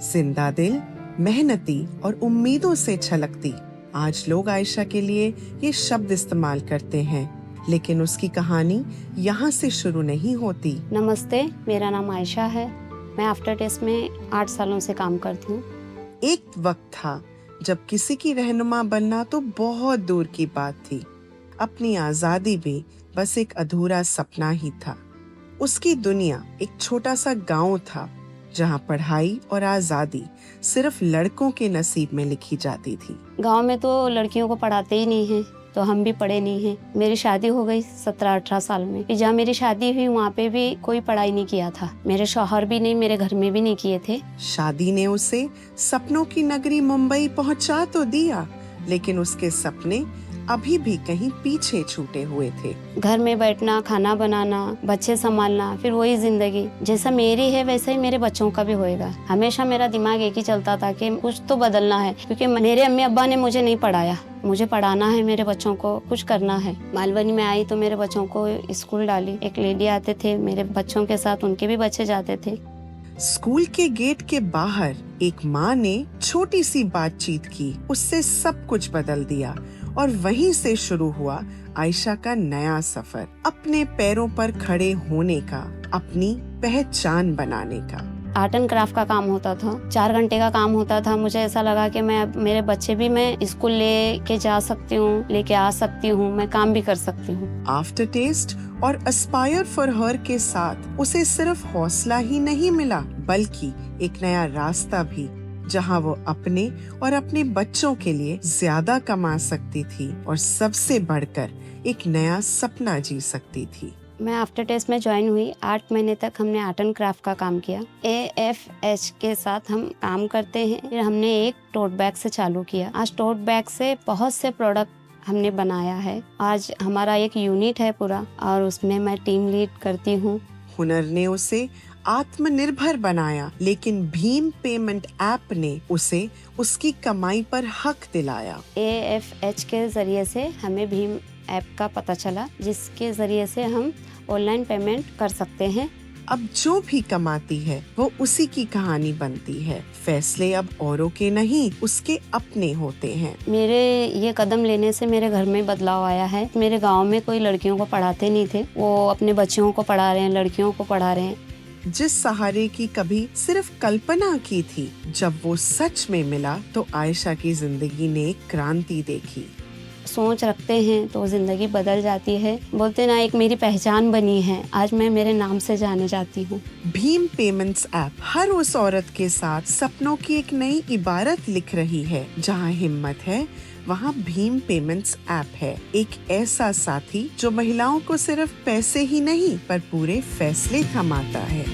जिंदा दिल, मेहनती और उम्मीदों से छलकती। आज लोग आयशा के लिए ये शब्द इस्तेमाल करते हैं, लेकिन उसकी कहानी यहाँ से शुरू नहीं होती। नमस्ते, मेरा नाम आयशा है। मैं आफ्टर टेस्ट में 8 सालों से काम करती हूँ। एक वक्त था जब किसी की रहनुमा बनना तो बहुत दूर की बात थी। अपनी आजादी भी बस एक अधूरा सपना ही था। उसकी दुनिया एक छोटा सा गांव था, जहां पढ़ाई और आजादी सिर्फ लड़कों के नसीब में लिखी जाती थी। गांव में तो लड़कियों को पढ़ाते ही नहीं हैं, तो हम भी पढ़े नहीं हैं। मेरी शादी हो गई 17-18 साल में। जहाँ मेरी शादी हुई वहाँ पे भी कोई पढ़ाई नहीं किया था। मेरे शौहर भी नहीं, मेरे घर में भी नहीं किए थे। शादी ने उसे सपनों की नगरी मुंबई पहुंचा तो दिया, लेकिन उसके सपने अभी भी कहीं पीछे छूटे हुए थे। घर में बैठना, खाना बनाना, बच्चे संभालना, फिर वही जिंदगी जैसा मेरी है वैसा ही मेरे बच्चों का भी होएगा। हमेशा मेरा दिमाग एक ही चलता था कि कुछ तो बदलना है, क्योंकि मेरे अम्मी अब्बा ने मुझे नहीं पढ़ाया। मुझे पढ़ाना है, मेरे बच्चों को कुछ करना है। मालवनी में आई तो मेरे बच्चों को स्कूल डाली। एक लेडी आते थे मेरे बच्चों के साथ, उनके भी बच्चे जाते थे। स्कूल के गेट के बाहर एक माँ ने छोटी सी बातचीत की, उससे सब कुछ बदल दिया। और वहीं से शुरू हुआ आयशा का नया सफर, अपने पैरों पर खड़े होने का, अपनी पहचान बनाने का। आर्ट एंड क्राफ्ट का काम होता था, 4 घंटे का काम होता था। मुझे ऐसा लगा कि मैं मेरे बच्चे भी मैं स्कूल लेके जा सकती हूँ, लेके आ सकती हूँ, मैं काम भी कर सकती हूँ। आफ्टर टेस्ट और एस्पायर फॉर हर के साथ उसे सिर्फ हौसला ही नहीं मिला, बल्कि एक नया रास्ता भी, जहां वो अपने और अपने बच्चों के लिए ज्यादा कमा सकती थी और सबसे बढ़कर एक नया सपना जी सकती थी। मैं आफ्टर टेस्ट में ज्वाइन हुई। 8 महीने तक हमने आर्ट एंड क्राफ्ट का काम किया। AFH के साथ हम काम करते हैं। फिर हमने एक टोट बैग से चालू किया। आज टोट बैग से बहुत से प्रोडक्ट हमने बनाया है। आज हमारा एक यूनिट है पूरा, और उसमें मैं टीम लीड करती हूँ। हुनर ने उसे आत्मनिर्भर बनाया, लेकिन भीम पेमेंट ऐप ने उसे उसकी कमाई पर हक दिलाया। AFH के जरिए से हमें भीम ऐप का पता चला, जिसके जरिए से हम ऑनलाइन पेमेंट कर सकते हैं। अब जो भी कमाती है वो उसी की कहानी बनती है। फैसले अब औरों के नहीं, उसके अपने होते हैं। मेरे ये कदम लेने से मेरे घर में बदलाव आया है। मेरे गांव में कोई लड़कियों को पढ़ाते नहीं थे, वो अपने बच्चों को पढ़ा रहे हैं, लड़कियों को पढ़ा रहे हैं। जिस सहारे की कभी सिर्फ कल्पना की थी, जब वो सच में मिला तो आयशा की जिंदगी ने एक क्रांति देखी। सोच रखते हैं तो जिंदगी बदल जाती है। बोलते ना, एक मेरी पहचान बनी है। आज मैं मेरे नाम से जाने जाती हूँ। भीम पेमेंट्स ऐप हर उस औरत के साथ सपनों की एक नई इबारत लिख रही है। जहाँ हिम्मत है वहाँ भीम पेमेंट्स ऐप है, एक ऐसा साथी जो महिलाओं को सिर्फ पैसे ही नहीं पर पूरे फैसले थमाता है।